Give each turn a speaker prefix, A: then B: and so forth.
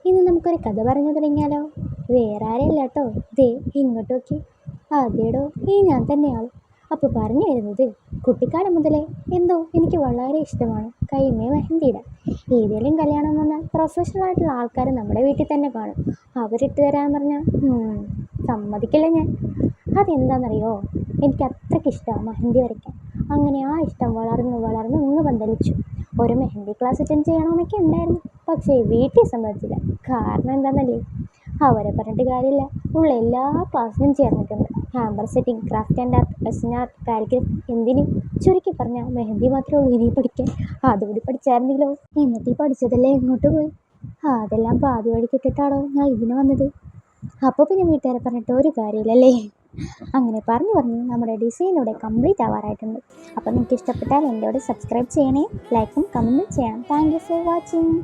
A: ഇന്ന് നമുക്കൊരു കഥ പറഞ്ഞു തുടങ്ങിയാലോ? വേറെ ആരെയല്ല കേട്ടോ, ദേ ഇങ്ങോട്ട് നോക്കി. അതേടോ, ഈ ഞാൻ തന്നെയാണ്. അപ്പോൾ പറഞ്ഞു വരുന്നത്, കുട്ടിക്കാലം മുതലേ എന്തോ എനിക്ക് വളരെ ഇഷ്ടമാണ് കൈമേ മെഹന്തി ഇടാൻ. ഏതെങ്കിലും കല്യാണം വന്നാൽ പ്രൊഫഷണൽ ആയിട്ടുള്ള ആൾക്കാർ നമ്മുടെ വീട്ടിൽ തന്നെ കാണും. അവരിട്ട് തരാൻ പറഞ്ഞാൽ സമ്മതിക്കില്ല ഞാൻ. അതെന്താണെന്നറിയോ, എനിക്ക് അത്രയ്ക്ക് ഇഷ്ടമാണ് മെഹന്തി വരയ്ക്കാൻ. അങ്ങനെ ആ ഇഷ്ടം വളർന്ന് വളർന്ന് ഇങ്ങ് പന്തലിച്ചു. ഒരു മെഹന്തി ക്ലാസ് അറ്റൻഡ് ചെയ്യണമെന്നൊക്കെ ഉണ്ടായിരുന്നു. പക്ഷേ വീട്ടിൽ സമ്മതിച്ചില്ല. കാരണം എന്താണെന്നല്ലേ, അവരെ പറഞ്ഞിട്ട് കാര്യമില്ല. ഉള്ള എല്ലാ ക്ലാസ്സിനും ചേർന്നിട്ടുണ്ട്. Hamper setting, craft and art, resin art, calligraphy, എന്തിനും ചുരുക്കി പറഞ്ഞാൽ മെഹന്തി മാത്രമേ ഉള്ളൂ ഇനി പഠിക്കാൻ. അതുകൂടി പഠിച്ചായിരുന്നെങ്കിലോ. എന്നിട്ട് ഈ പഠിച്ചതല്ലേ എങ്ങോട്ട് പോയി? അതെല്ലാം പാതി വഴിക്കിട്ടിട്ടാണോ ഞാൻ ഇതിന് വന്നത്. അപ്പോൾ പിന്നെ വീട്ടുകാരെ പറഞ്ഞിട്ട് ഒരു കാര്യമില്ലല്ലേ. അങ്ങനെ പറഞ്ഞു പറഞ്ഞ് നമ്മുടെ ഡിസൈൻ ഇവിടെ കംപ്ലീറ്റ് ആവാറായിട്ടുണ്ട്. അപ്പോൾ നിങ്ങൾക്ക് ഇഷ്ടപ്പെട്ടാൽ എൻ്റെ കൂടെ സബ്സ്ക്രൈബ് ചെയ്യണേ, ലൈക്കും കമൻറ്റും ചെയ്യണം. Thank you for watching.